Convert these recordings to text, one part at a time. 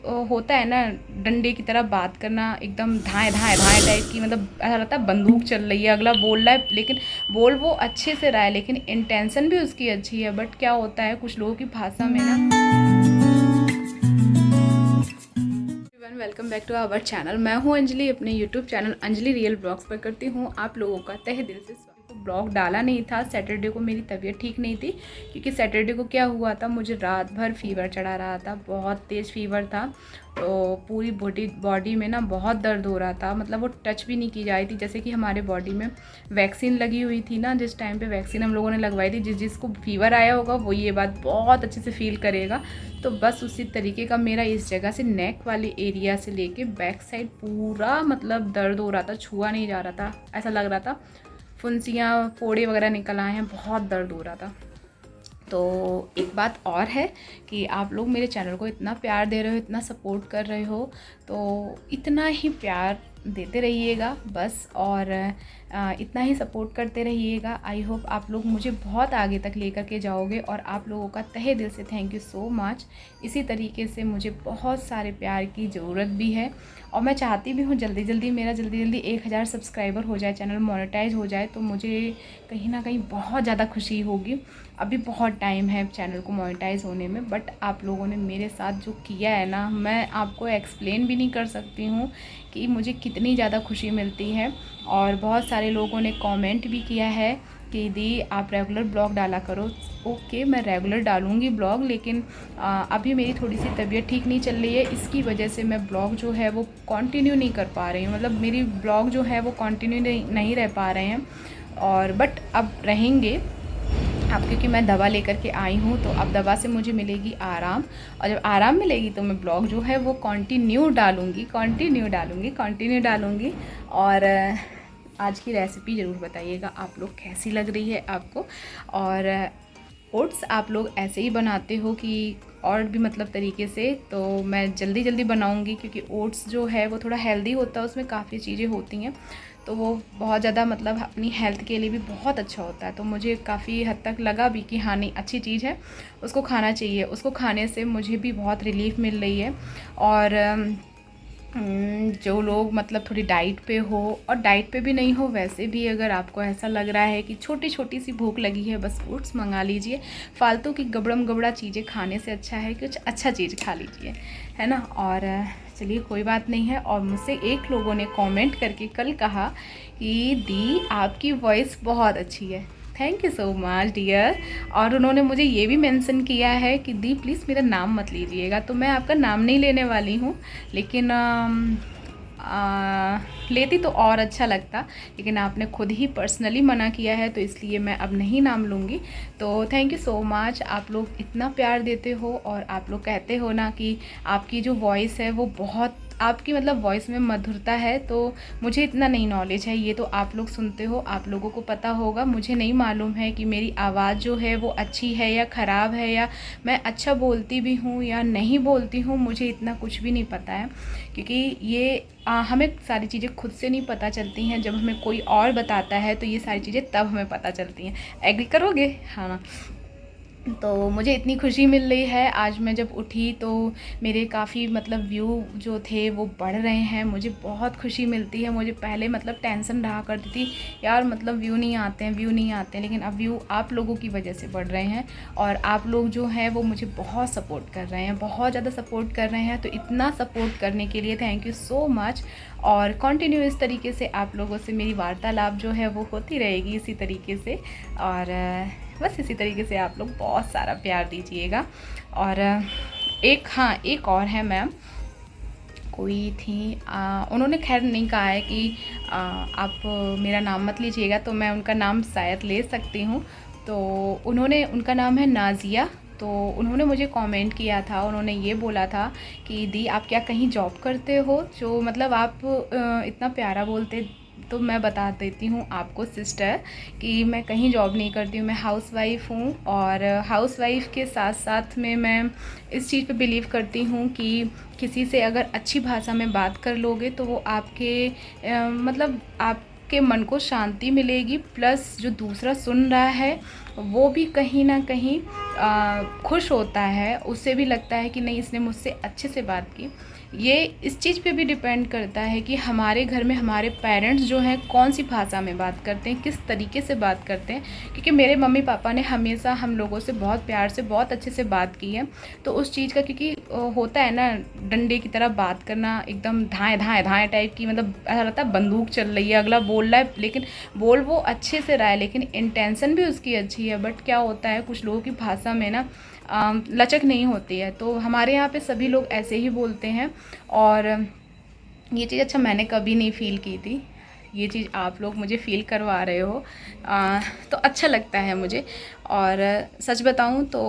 होता है ना डंडे की तरह बात करना, एकदम धाएँ धाएँ धाएँ टाइप की, मतलब ऐसा लगता है बंदूक चल रही है, अगला बोल रहा है लेकिन बोल वो अच्छे से रहा है, लेकिन इंटेंशन भी उसकी अच्छी है। बट क्या होता है कुछ लोगों की भाषा में ना। Welcome back to our channel. मैं हूं अंजलि, अपने YouTube channel Anjali real blogs पर करती हूं आप लोगों का तहे दिल से स्वागत। तो ब्लॉग डाला नहीं था, सैटरडे को मेरी तबीयत ठीक नहीं थी, क्योंकि सैटरडे को क्या हुआ था, मुझे रात भर फीवर चढ़ा रहा था, बहुत तेज़ फीवर था। तो पूरी बॉडी में ना बहुत दर्द हो रहा था, मतलब वो टच भी नहीं की जा रही थी। जैसे कि हमारे बॉडी में वैक्सीन लगी हुई थी ना, जिस टाइम पे वैक्सीन हम लोगों ने लगवाई थी, जिसको फीवर आया होगा वो ये बात बहुत अच्छे से फील करेगा। तो बस उसी तरीके का मेरा इस जगह से नेक वाले एरिया से लेके बैक साइड पूरा मतलब दर्द हो रहा था, छुआ नहीं जा रहा था, ऐसा लग रहा था फुंसियाँ फोड़े वगैरह निकल आए हैं, बहुत दर्द हो रहा था। तो एक बात और है कि आप लोग मेरे चैनल को इतना प्यार दे रहे हो, इतना सपोर्ट कर रहे हो, तो इतना ही प्यार देते रहिएगा बस, और इतना ही सपोर्ट करते रहिएगा। आई होप आप लोग मुझे बहुत आगे तक लेकर के जाओगे, और आप लोगों का तहे दिल से थैंक यू सो मच। इसी तरीके से मुझे बहुत सारे प्यार की ज़रूरत भी है, और मैं चाहती भी हूँ जल्दी जल्दी 1000 सब्सक्राइबर हो जाए, चैनल मोनेटाइज हो जाए, तो मुझे कहीं ना कहीं बहुत ज़्यादा खुशी होगी। अभी बहुत टाइम है चैनल को मोनेटाइज होने में, बट आप लोगों ने मेरे साथ जो किया है ना, मैं आपको एक्सप्लेन भी नहीं कर सकती हूँ कि मुझे कितनी ज़्यादा खुशी मिलती है। और बहुत सारे लोगों ने कमेंट भी किया है कि दी आप रेगुलर ब्लॉग डाला करो। ओके, मैं रेगुलर डालूँगी ब्लॉग, लेकिन अभी मेरी थोड़ी सी तबीयत ठीक नहीं चल रही है, इसकी वजह से मैं ब्लॉग जो है वो कंटिन्यू नहीं कर पा रही हूँ, मतलब मेरी ब्लॉग जो है वो कंटिन्यू नहीं रह पा रहे हैं। और बट अब रहेंगे अब, क्योंकि मैं दवा लेकर के आई हूँ, तो अब दवा से मुझे मिलेगी आराम, और जब आराम मिलेगी तो मैं ब्लॉग जो है वो कंटिन्यू डालूँगी। और आज की रेसिपी ज़रूर बताइएगा आप लोग कैसी लग रही है आपको। और ओट्स आप लोग ऐसे ही बनाते हो कि और भी मतलब तरीके से, तो मैं जल्दी जल्दी बनाऊंगी, क्योंकि ओट्स जो है वो थोड़ा हेल्दी होता है, उसमें काफ़ी चीज़ें होती हैं, तो वो बहुत ज़्यादा मतलब अपनी हेल्थ के लिए भी बहुत अच्छा होता है। तो मुझे काफ़ी हद तक लगा भी कि हाँ नहीं, अच्छी चीज़ है, उसको खाना चाहिए, उसको खाने से मुझे भी बहुत रिलीफ मिल रही है। और जो लोग मतलब थोड़ी डाइट पे हो, और डाइट पे भी नहीं हो, वैसे भी अगर आपको ऐसा लग रहा है कि छोटी छोटी सी भूख लगी है, बस ओट्स मंगा लीजिए। फालतू की गबड़म गबड़ा चीज़ें खाने से अच्छा है कुछ अच्छा चीज़ खा लीजिए, है ना। और चलिए कोई बात नहीं है। और मुझसे एक लोगों ने कमेंट करके कल कहा कि दी आपकी वॉइस बहुत अच्छी है। Thank you so much dear. और उन्होंने मुझे ये भी मेंशन किया है कि दी प्लीज़ मेरा नाम मत लीजिएगा, तो मैं आपका नाम नहीं लेने वाली हूँ, लेकिन लेती तो और अच्छा लगता, लेकिन आपने खुद ही पर्सनली मना किया है, तो इसलिए मैं अब नहीं नाम लूँगी। तो थैंक यू सो मच, आप लोग इतना प्यार देते हो, और आप लोग कहते हो ना कि आपकी जो वॉइस है वो बहुत, आपकी मतलब वॉइस में मधुरता है। तो मुझे इतना नहीं नॉलेज है, ये तो आप लोग सुनते हो, आप लोगों को पता होगा, मुझे नहीं मालूम है कि मेरी आवाज़ जो है वो अच्छी है या ख़राब है, या मैं अच्छा बोलती भी हूँ या नहीं बोलती हूँ, मुझे इतना कुछ भी नहीं पता है, क्योंकि ये हमें सारी चीज़ें खुद से नहीं पता चलती हैं, जब हमें कोई और बताता है तो ये सारी चीज़ें तब हमें पता चलती हैं। एग्री करोगे? हाँ ना। तो मुझे इतनी खुशी मिल रही है, आज मैं जब उठी तो मेरे काफ़ी मतलब व्यू जो थे वो बढ़ रहे हैं, मुझे बहुत खुशी मिलती है। मुझे पहले मतलब टेंशन रहा करती थी यार, मतलब व्यू नहीं आते हैं, लेकिन अब व्यू आप लोगों की वजह से बढ़ रहे हैं, और आप लोग जो हैं वो मुझे बहुत सपोर्ट कर रहे हैं, बहुत ज़्यादा सपोर्ट कर रहे हैं। तो इतना सपोर्ट करने के लिए थैंक यू सो मच, और कंटिन्यू इस तरीके से आप लोगों से मेरी वार्तालाप जो है वो होती रहेगी इसी तरीके से। और बस इसी तरीके से आप लोग बहुत सारा प्यार दीजिएगा। और एक और है मैम, कोई थी, उन्होंने खैर नहीं कहा है कि आप मेरा नाम मत लीजिएगा, तो मैं उनका नाम शायद ले सकती हूँ। तो उनका नाम है नाज़िया। तो उन्होंने मुझे कमेंट किया था, उन्होंने ये बोला था कि दी आप क्या कहीं जॉब करते हो, जो मतलब आप इतना प्यारा बोलते। तो मैं बता देती हूँ आपको सिस्टर कि मैं कहीं जॉब नहीं करती हूँ, मैं हाउसवाइफ हूँ, और हाउसवाइफ के साथ साथ में मैं इस चीज़ पे बिलीव करती हूँ कि किसी से अगर अच्छी भाषा में बात कर लोगे तो वो आपके मतलब आपके मन को शांति मिलेगी, प्लस जो दूसरा सुन रहा है वो भी कहीं ना कहीं खुश होता है, उससे भी लगता है कि नहीं इसने मुझसे अच्छे से बात की। ये इस चीज़ पे भी डिपेंड करता है कि हमारे घर में हमारे पेरेंट्स जो हैं कौन सी भाषा में बात करते हैं, किस तरीके से बात करते हैं। क्योंकि मेरे मम्मी पापा ने हमेशा हम लोगों से बहुत प्यार से बहुत अच्छे से बात की है। तो उस चीज़ का, क्योंकि होता है ना डंडे की तरह बात करना, एकदम धाएँ धाएँ धाएँ टाइप की, मतलब ऐसा लगता है बंदूक चल रही है, अगला बोल रहा है लेकिन बोल वो अच्छे से रहा है, लेकिन इंटेंशन भी उसकी अच्छी है। बट क्या होता है कुछ लोगों की भाषा में ना लचक नहीं होती है। तो हमारे यहाँ पे सभी लोग ऐसे ही बोलते हैं। और ये चीज़ अच्छा मैंने कभी नहीं फ़ील की थी, ये चीज़ आप लोग मुझे फ़ील करवा रहे हो, तो अच्छा लगता है मुझे। और सच बताऊँ तो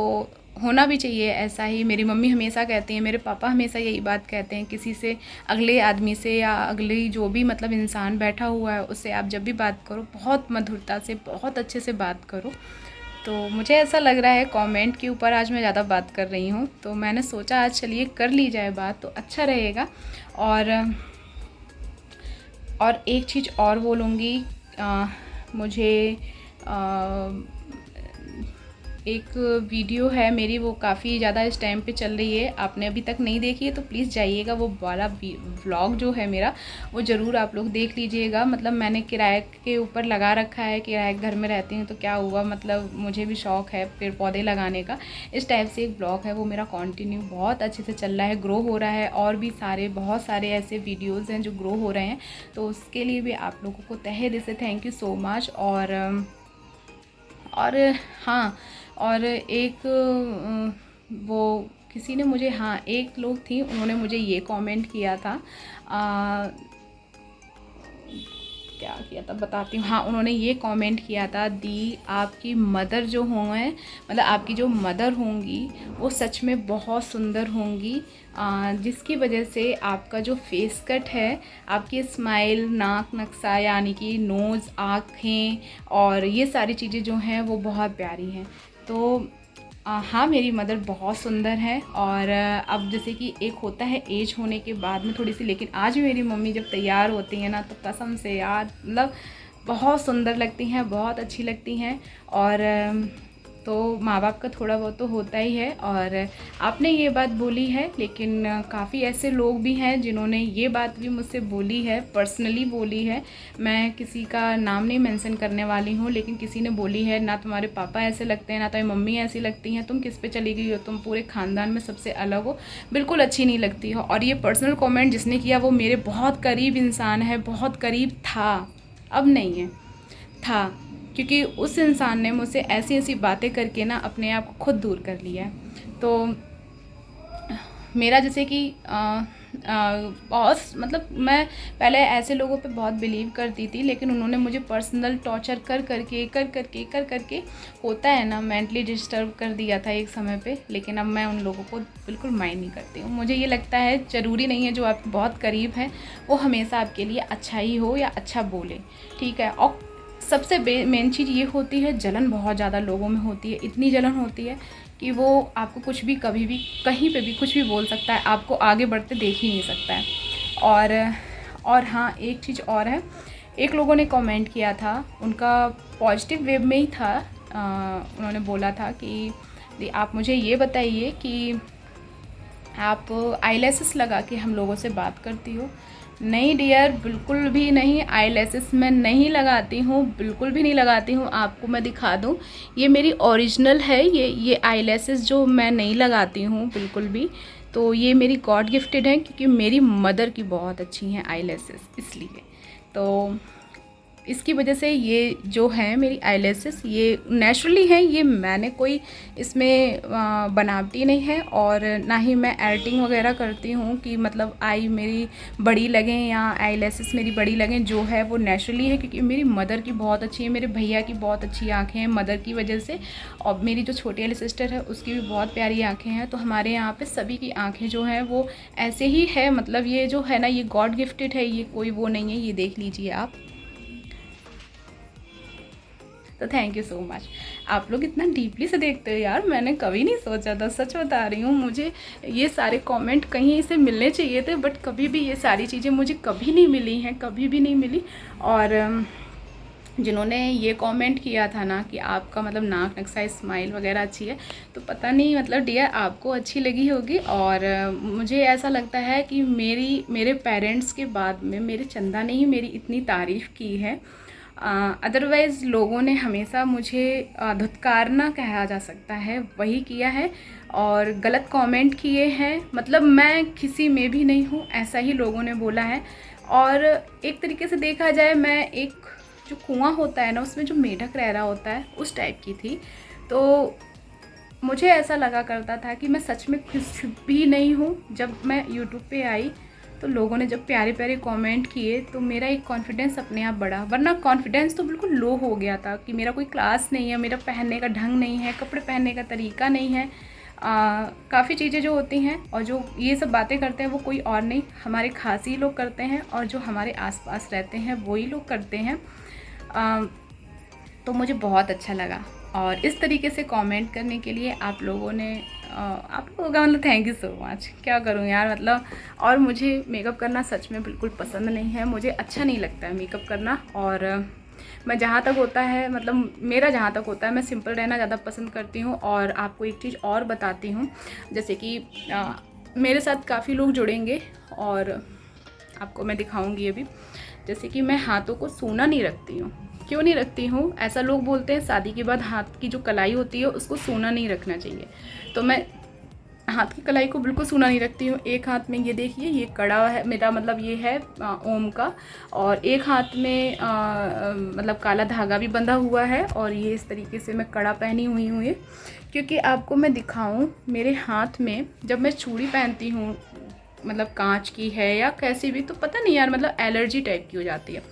होना भी चाहिए ऐसा ही। मेरी मम्मी हमेशा कहती हैं, मेरे पापा हमेशा यही बात कहते हैं, किसी से, अगले आदमी से या अगली जो भी मतलब इंसान बैठा हुआ है उससे आप जब भी बात करो बहुत मधुरता से, बहुत अच्छे से बात करो। तो मुझे ऐसा लग रहा है कमेंट के ऊपर आज मैं ज़्यादा बात कर रही हूँ, तो मैंने सोचा आज चलिए कर ली जाए बात, तो अच्छा रहेगा। और एक चीज़ और बोलूँगी, मुझे एक वीडियो है मेरी, वो काफ़ी ज़्यादा इस टाइम पे चल रही है, आपने अभी तक नहीं देखी है तो प्लीज़ जाइएगा, वो वाला व्लॉग जो है मेरा वो ज़रूर आप लोग देख लीजिएगा। मतलब मैंने किराए के ऊपर लगा रखा है, किराए घर में रहती हूँ तो क्या हुआ, मतलब मुझे भी शौक़ है पेड़ पौधे लगाने का। इस टाइप से एक ब्लॉग है वो मेरा कंटिन्यू बहुत अच्छे से चल रहा है, ग्रो हो रहा है। और भी बहुत सारे ऐसे वीडियोज़ हैं जो ग्रो हो रहे हैं, तो उसके लिए भी आप लोगों को तहे दिल से थैंक यू सो मच। और हाँ, और एक वो किसी ने मुझे, हाँ एक लोग थी उन्होंने मुझे ये कमेंट किया था, क्या किया था बताती हूँ। हाँ, उन्होंने ये कमेंट किया था, दी आपकी मदर जो होंगे, मतलब आपकी जो मदर होंगी वो सच में बहुत सुंदर होंगी, जिसकी वजह से आपका जो फेस कट है, आपकी स्माइल, नाक नक्शा यानी कि नोज़, आँखें और ये सारी चीज़ें जो हैं वो बहुत प्यारी हैं। तो हाँ, मेरी मदर बहुत सुंदर है। और अब जैसे कि एक होता है एज होने के बाद में थोड़ी सी, लेकिन आज भी मेरी मम्मी जब तैयार होती हैं ना तो कसम से यार मतलब बहुत सुंदर लगती हैं, बहुत अच्छी लगती हैं। और तो माँ बाप का थोड़ा बहुत तो होता ही है। और आपने ये बात बोली है, लेकिन काफ़ी ऐसे लोग भी हैं जिन्होंने ये बात भी मुझसे बोली है, पर्सनली बोली है। मैं किसी का नाम नहीं मेंशन करने वाली हूँ, लेकिन किसी ने बोली है, ना तुम्हारे पापा ऐसे लगते हैं, ना तुम्हारी मम्मी ऐसी लगती हैं, तुम किस पे चली गई हो, तुम पूरे ख़ानदान में सबसे अलग हो, बिल्कुल अच्छी नहीं लगती हो। और ये पर्सनल कमेंट जिसने किया वो मेरे बहुत करीब इंसान है, बहुत करीब था, अब नहीं है, था। क्योंकि उस इंसान ने मुझसे ऐसी ऐसी बातें करके ना अपने आप को खुद दूर कर लिया है। तो मेरा जैसे कि बहुत मतलब मैं पहले ऐसे लोगों पे बहुत बिलीव करती थी, लेकिन उन्होंने मुझे पर्सनल टॉर्चर कर करके होता है ना, मेंटली डिस्टर्ब कर दिया था एक समय पे। लेकिन अब मैं उन लोगों को बिल्कुल माइंड नहीं करती हूँ। मुझे ये लगता है ज़रूरी नहीं है जो आपके बहुत करीब है वो हमेशा आपके लिए अच्छा ही हो या अच्छा बोले, ठीक है। और सबसे मेन चीज़ ये होती है, जलन बहुत ज़्यादा लोगों में होती है, इतनी जलन होती है कि वो आपको कुछ भी, कभी भी, कहीं पे भी कुछ भी बोल सकता है, आपको आगे बढ़ते देख ही नहीं सकता है। और हाँ, एक चीज़ और है, एक लोगों ने कमेंट किया था, उनका पॉजिटिव वे में ही था। उन्होंने बोला था कि आप मुझे ये बताइए कि आप आईलैशेस लगा के हम लोगों से बात करती हो। नहीं डियर, बिल्कुल भी नहीं, आईलैशेस मैं नहीं लगाती हूँ, बिल्कुल भी नहीं लगाती हूँ। आपको मैं दिखा दूँ, ये मेरी ओरिजिनल है, ये आईलैशेस जो मैं नहीं लगाती हूँ बिल्कुल भी। तो ये मेरी गॉड गिफ्टेड है, क्योंकि मेरी मदर की बहुत अच्छी हैं आईलैशेस, इसलिए। तो इसकी वजह से ये जो है मेरी आईलैशेस ये नेचुरली हैं, ये मैंने कोई इसमें बनावटी नहीं है। और ना ही मैं एडिटिंग वगैरह करती हूँ कि मतलब आई मेरी बड़ी लगें या आईलैशेस मेरी बड़ी लगें। जो है वो नेचुरली है, क्योंकि मेरी मदर की बहुत अच्छी है, मेरे भैया की बहुत अच्छी आँखें हैं मदर की वजह से, और मेरी जो छोटी वाली सिस्टर है उसकी भी बहुत प्यारी आँखें हैं। तो हमारे यहाँ पर सभी की आँखें जो हैं वो ऐसे ही है, मतलब ये जो है ना ये गॉड गिफ्टेड है, ये कोई वो नहीं है, ये देख लीजिए आप। तो थैंक यू सो मच। आप लोग इतना डीपली से देखते हो यार, मैंने कभी नहीं सोचा था, सच बता रही हूँ। मुझे ये सारे कमेंट कहीं से मिलने चाहिए थे, बट कभी भी ये सारी चीज़ें मुझे कभी नहीं मिली हैं, कभी भी नहीं मिली। और जिन्होंने ये कमेंट किया था ना कि आपका मतलब नाक नक्शा स्माइल वगैरह अच्छी है, तो पता नहीं मतलब डियर आपको अच्छी लगी होगी। और मुझे ऐसा लगता है कि मेरे पेरेंट्स के बाद में मेरे चंदा ने ही मेरी इतनी तारीफ़ की है। अदरवाइज़ लोगों ने हमेशा मुझे धुतकारना कहा जा सकता है वही किया है, और गलत कमेंट किए हैं। मतलब मैं किसी में भी नहीं हूँ, ऐसा ही लोगों ने बोला है। और एक तरीके से देखा जाए, मैं एक जो कुआं होता है ना, उसमें जो मेढक रह रहा होता है, उस टाइप की थी। तो मुझे ऐसा लगा करता था कि मैं सच में कुछ भी नहीं हूँ। जब मैं यूट्यूब पे आई तो लोगों ने जब प्यारे प्यारे कमेंट किए तो मेरा एक कॉन्फिडेंस अपने आप बढ़ा, वरना कॉन्फिडेंस तो बिल्कुल लो हो गया था कि मेरा कोई क्लास नहीं है, मेरा पहनने का ढंग नहीं है, कपड़े पहनने का तरीका नहीं है। काफ़ी चीज़ें जो होती हैं और जो ये सब बातें करते हैं वो कोई और नहीं, हमारे खास ही लोग करते हैं, और जो हमारे आसपास रहते हैं वही लोग करते हैं। तो मुझे बहुत अच्छा लगा, और इस तरीके से कमेंट करने के लिए आप लोगों का मतलब थैंक यू सो मच। क्या करूँ यार, मतलब। और मुझे मेकअप करना सच में बिल्कुल पसंद नहीं है, मुझे अच्छा नहीं लगता है मेकअप करना। और मैं जहाँ तक होता है, मतलब मेरा जहाँ तक होता है, मैं सिंपल रहना ज़्यादा पसंद करती हूँ। और आपको एक चीज़ और बताती हूँ, जैसे कि मेरे साथ काफ़ी लोग जुड़ेंगे और आपको मैं दिखाऊंगी अभी। जैसे कि मैं हाथों को सूना नहीं रखती हूँ। क्यों नहीं रखती हूँ? ऐसा लोग बोलते हैं शादी के बाद हाथ की जो कलाई होती है उसको सूना नहीं रखना चाहिए, तो मैं हाथ की कलाई को बिल्कुल सूना नहीं रखती हूँ। एक हाथ में ये देखिए, ये कड़ा है मेरा, मतलब ये है ओम का, और एक हाथ में मतलब काला धागा भी बंधा हुआ है, और ये इस तरीके से मैं कड़ा पहनी हुई हूँ ये। क्योंकि आपको मैं दिखाऊं, मेरे हाथ में जब मैं चूड़ी पहनती हूँ, मतलब कांच की है या कैसी भी, तो पता नहीं यार, मतलब एलर्जी टाइप की हो जाती है,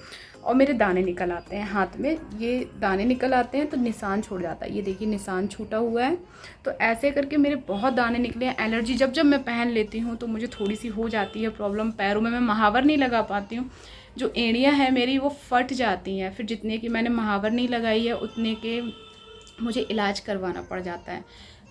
और मेरे दाने निकल आते हैं हाथ में। ये दाने निकल आते हैं तो निशान छोड़ जाता है, ये देखिए निशान छूटा हुआ है। तो ऐसे करके मेरे बहुत दाने निकले हैं। एलर्जी जब जब मैं पहन लेती हूँ तो मुझे थोड़ी सी हो जाती है प्रॉब्लम। पैरों में मैं महावर नहीं लगा पाती हूँ, जो एड़ियाँ हैं मेरी वो फट जाती हैं। फिर जितने की मैंने महावर नहीं लगाई है उतने के मुझे इलाज करवाना पड़ जाता है।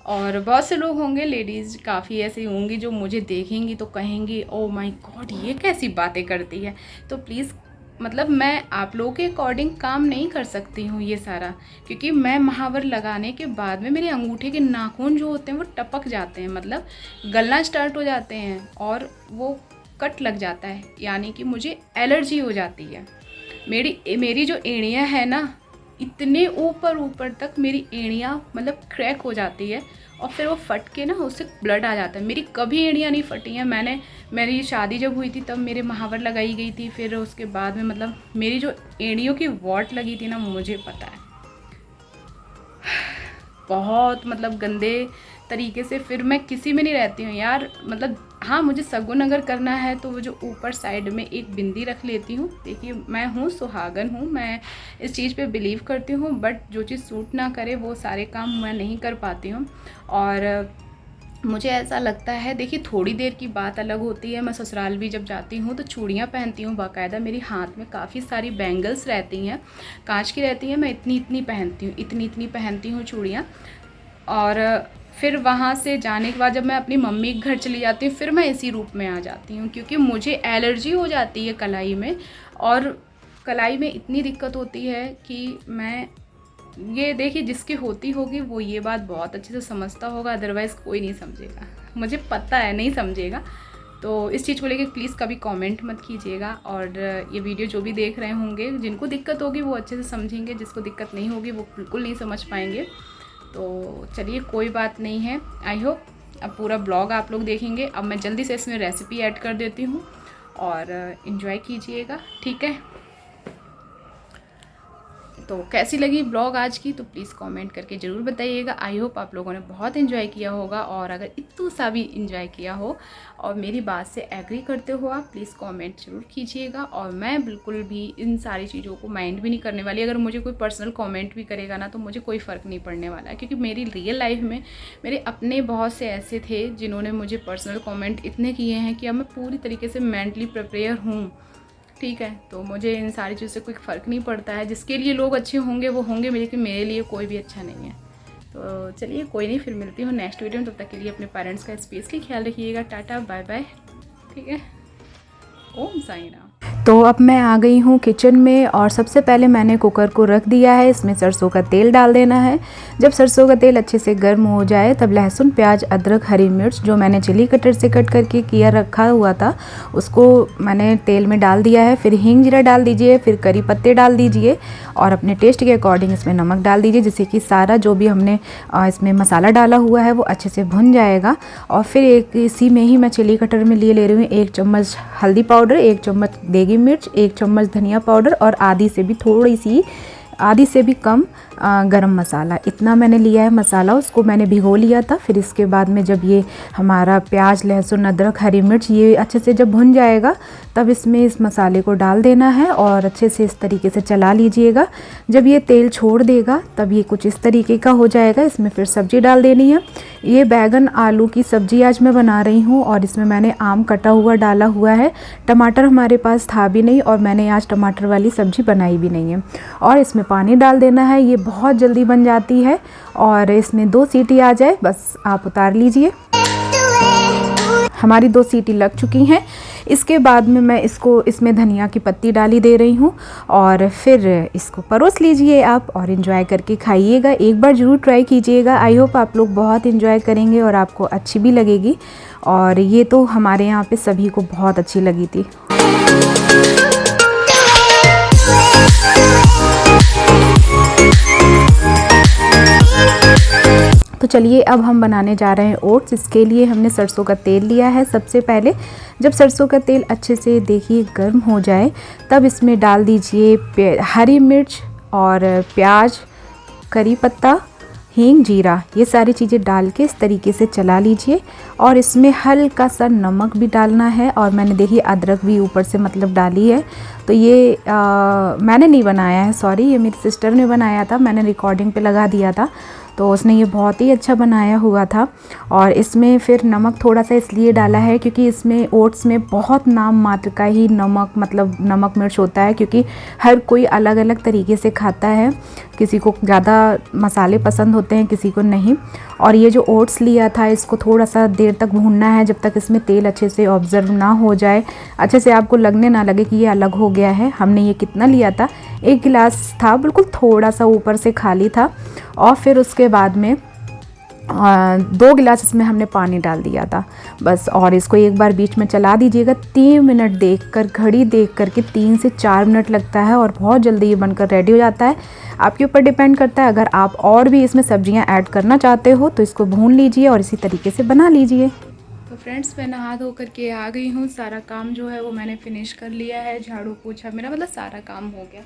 और बहुत से लोग होंगे, लेडीज़ काफ़ी ऐसी होंगी जो मुझे देखेंगी तो कहेंगी ओ माय गॉड ये कैसी बातें करती है। तो प्लीज़, मतलब मैं आप लोगों के अकॉर्डिंग काम नहीं कर सकती हूँ ये सारा, क्योंकि मैं महावर लगाने के बाद में मेरे अंगूठे के नाखून जो होते हैं वो टपक जाते हैं, मतलब गलना स्टार्ट हो जाते हैं, और वो कट लग जाता है, यानी कि मुझे एलर्जी हो जाती है। मेरी जो एड़ियाँ हैं ना, इतने ऊपर ऊपर तक मेरी एड़ियाँ मतलब क्रैक हो जाती है, और फिर वो फट के ना उससे ब्लड आ जाता है। मेरी कभी एड़ियाँ नहीं फटी हैं। मेरी शादी जब हुई थी तब मेरे महावर लगाई गई थी, फिर उसके बाद में मतलब मेरी जो एड़ियों की वॉट लगी थी ना, मुझे पता है बहुत मतलब गंदे तरीके से। फिर मैं किसी में नहीं रहती हूँ यार, मतलब हाँ, मुझे सगुन अगर करना है तो वो जो ऊपर साइड में एक बिंदी रख लेती हूँ। देखिए मैं हूँ सुहागन हूँ, मैं इस चीज़ पे बिलीव करती हूँ, बट जो चीज़ सूट ना करे वो सारे काम मैं नहीं कर पाती हूँ। और मुझे ऐसा लगता है, देखिए थोड़ी देर की बात अलग होती है। मैं ससुराल भी जब जाती हूँ तो चूड़ियाँ पहनती हूँ बाकायदा, मेरी हाथ में काफ़ी सारी बैंगल्स रहती हैं, कांच की रहती हैं। मैं इतनी इतनी पहनती हूँ, इतनी इतनी पहनती हूँ चूड़ियाँ। और फिर वहाँ से जाने के बाद जब मैं अपनी मम्मी के घर चली जाती हूँ, फिर मैं इसी रूप में आ जाती हूँ, क्योंकि मुझे एलर्जी हो जाती है कलाई में। और कलाई में इतनी दिक्कत होती है कि मैं, ये देखिए जिसकी होती होगी वो ये बात बहुत अच्छे से समझता होगा, अदरवाइज़ कोई नहीं समझेगा। मुझे पता है नहीं समझेगा। तो इस चीज़ को लेकर प्लीज़ कभी कमेंट मत कीजिएगा। और ये वीडियो जो भी देख रहे होंगे, जिनको दिक्कत होगी वो अच्छे से समझेंगे, जिसको दिक्कत नहीं होगी वो बिल्कुल नहीं समझ पाएंगे। तो चलिए कोई बात नहीं है। आई होप अब पूरा ब्लॉग आप लोग देखेंगे। अब मैं जल्दी से इसमें रेसिपी ऐड कर देती हूँ, और इन्जॉय कीजिएगा, ठीक है। तो कैसी लगी ब्लॉग आज की, तो प्लीज़ कमेंट करके ज़रूर बताइएगा। आई होप आप लोगों ने बहुत इन्जॉय किया होगा, और अगर इतना सा भी इन्जॉय किया हो और मेरी बात से एग्री करते हो आप, प्लीज़ कमेंट ज़रूर कीजिएगा। और मैं बिल्कुल भी इन सारी चीज़ों को माइंड भी नहीं करने वाली। अगर मुझे कोई पर्सनल कमेंट भी करेगा ना तो मुझे कोई फ़र्क नहीं पड़ने वाला है, क्योंकि मेरी रियल लाइफ में मेरे अपने बहुत से ऐसे थे जिन्होंने मुझे पर्सनल कमेंट इतने किए हैं कि अब मैं पूरी तरीके से मेंटली प्रिपेयर हूँ, ठीक है। तो मुझे इन सारी चीज़ों से कोई फ़र्क नहीं पड़ता है। जिसके लिए लोग अच्छे होंगे वो होंगे, लेकिन मेरे लिए कोई भी अच्छा नहीं है। तो चलिए कोई नहीं, फिर मिलती हूँ नेक्स्ट वीडियो में। तब तक के लिए अपने पेरेंट्स का स्पेशली ख्याल रखिएगा। टाटा बाय बाय, ठीक है। ओम साई राम। तो अब मैं आ गई हूँ किचन में और सबसे पहले मैंने कुकर को रख दिया है। इसमें सरसों का तेल डाल देना है। जब सरसों का तेल अच्छे से गर्म हो जाए तब लहसुन, प्याज, अदरक, हरी मिर्च जो मैंने चिली कटर से कट करके किया रखा हुआ था उसको मैंने तेल में डाल दिया है। फिर हींग जीरा डाल दीजिए, फिर करी पत्ते डाल दीजिए और अपने टेस्ट के अकॉर्डिंग इसमें नमक डाल दीजिए, जिससे कि सारा जो भी हमने इसमें मसाला डाला हुआ है वो अच्छे से भुन जाएगा। और फिर एक इसी में ही मैं चिली कटर में ले रही हूँ 1 चम्मच हल्दी पाउडर, 1 चम्मच देगी मिर्च, 1 चम्मच धनिया पाउडर और आधी से भी कम गरम मसाला। इतना मैंने लिया है मसाला, उसको मैंने भिगो लिया था। फिर इसके बाद में जब ये हमारा प्याज, लहसुन, अदरक, हरी मिर्च ये अच्छे से जब भुन जाएगा तब इसमें इस मसाले को डाल देना है और अच्छे से इस तरीके से चला लीजिएगा। जब ये तेल छोड़ देगा तब ये कुछ इस तरीके का हो जाएगा। इसमें फिर सब्ज़ी डाल देनी है। ये बैगन आलू की सब्ज़ी आज मैं बना रही हूँ और इसमें मैंने आम कटा हुआ डाला हुआ है। टमाटर हमारे पास था भी नहीं और मैंने आज टमाटर वाली सब्ज़ी बनाई भी नहीं है। और इसमें पानी डाल देना है। ये बहुत जल्दी बन जाती है और इसमें 2 सीटी आ जाए बस आप उतार लीजिए। हमारी 2 सीटी लग चुकी हैं। इसके बाद में मैं इसमें धनिया की पत्ती डाली दे रही हूँ और फिर इसको परोस लीजिए आप और एंजॉय करके खाइएगा। एक बार ज़रूर ट्राई कीजिएगा। आई होप आप लोग बहुत एंजॉय करेंगे और आपको अच्छी भी लगेगी। और ये तो हमारे यहाँ पे सभी को बहुत अच्छी लगी थी। तो चलिए अब हम बनाने जा रहे हैं ओट्स। इसके लिए हमने सरसों का तेल लिया है। सबसे पहले जब सरसों का तेल अच्छे से देखिए गर्म हो जाए तब इसमें डाल दीजिए हरी मिर्च और प्याज, करी पत्ता, हींग, जीरा, ये सारी चीज़ें डाल के इस तरीके से चला लीजिए। और इसमें हल्का सा नमक भी डालना है और मैंने देखिए अदरक भी ऊपर से मतलब डाली है। तो ये मैंने नहीं बनाया है, सॉरी, ये मेरी सिस्टर ने बनाया था, मैंने रिकॉर्डिंग पे लगा दिया था। तो उसने ये बहुत ही अच्छा बनाया हुआ था। और इसमें फिर नमक थोड़ा सा इसलिए डाला है क्योंकि इसमें ओट्स में बहुत नाम मात्र का ही नमक मतलब नमक मिर्च होता है, क्योंकि हर कोई अलग अलग तरीके से खाता है। किसी को ज़्यादा मसाले पसंद होते हैं, किसी को नहीं। और ये जो ओट्स लिया था इसको थोड़ा सा देर तक भूनना है, जब तक इसमें तेल अच्छे से ऑब्जर्व ना हो जाए, अच्छे से आपको लगने ना लगे कि ये अलग हो गया है। हमने ये कितना लिया था, 1 गिलास था, बिल्कुल थोड़ा सा ऊपर से खाली था। और फिर उसके बाद में 2 गिलास इसमें हमने पानी डाल दिया था बस। और इसको एक बार बीच में चला दीजिएगा। 3 मिनट देखकर, घड़ी देख कर के 3 से 4 मिनट लगता है और बहुत जल्दी ये बनकर रेडी हो जाता है। आपके ऊपर डिपेंड करता है, अगर आप और भी इसमें सब्जियां ऐड करना चाहते हो तो इसको भून लीजिए और इसी तरीके से बना लीजिए। तो फ्रेंड्स, मैं नहा धो करके आ गई हूँ। सारा काम जो है वो मैंने फिनिश कर लिया है। झाड़ू पोछा मेरा मतलब सारा काम हो गया।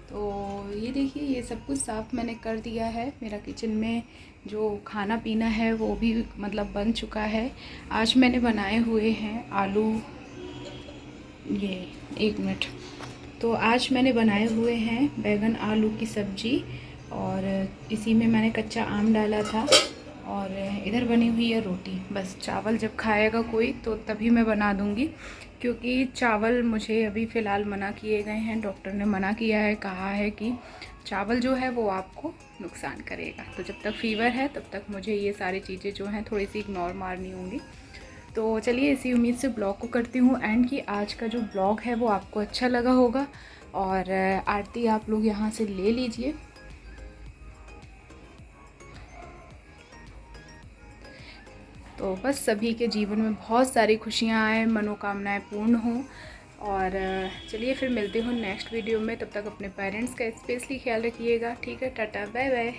तो ये देखिए, ये सब कुछ साफ़ मैंने कर दिया है। मेरा किचन में जो खाना पीना है वो भी मतलब बन चुका है। आज मैंने बनाए हुए हैं आलू, ये 1 मिनट, तो आज मैंने बनाए हुए हैं बैगन आलू की सब्ज़ी और इसी में मैंने कच्चा आम डाला था और इधर बनी हुई है रोटी। बस चावल जब खाएगा कोई तो तभी मैं बना दूँगी, क्योंकि चावल मुझे अभी फ़िलहाल मना किए गए हैं। डॉक्टर ने मना किया है, कहा है कि चावल जो है वो आपको नुकसान करेगा। तो जब तक फ़ीवर है तब तक मुझे ये सारी चीज़ें जो हैं थोड़ी सी इग्नोर मारनी होंगी। तो चलिए इसी उम्मीद से ब्लॉग को करती हूँ एंड कि आज का जो ब्लॉग है वो आपको अच्छा लगा होगा। और आरती आप लोग यहाँ से ले लीजिए। तो बस सभी के जीवन में बहुत सारी खुशियाँ आए, मनोकामनाएं पूर्ण हों। और चलिए फिर मिलती हूँ नेक्स्ट वीडियो में। तब तक अपने पेरेंट्स का स्पेशली ख्याल रखिएगा। ठीक है, टाटा बाय बाय।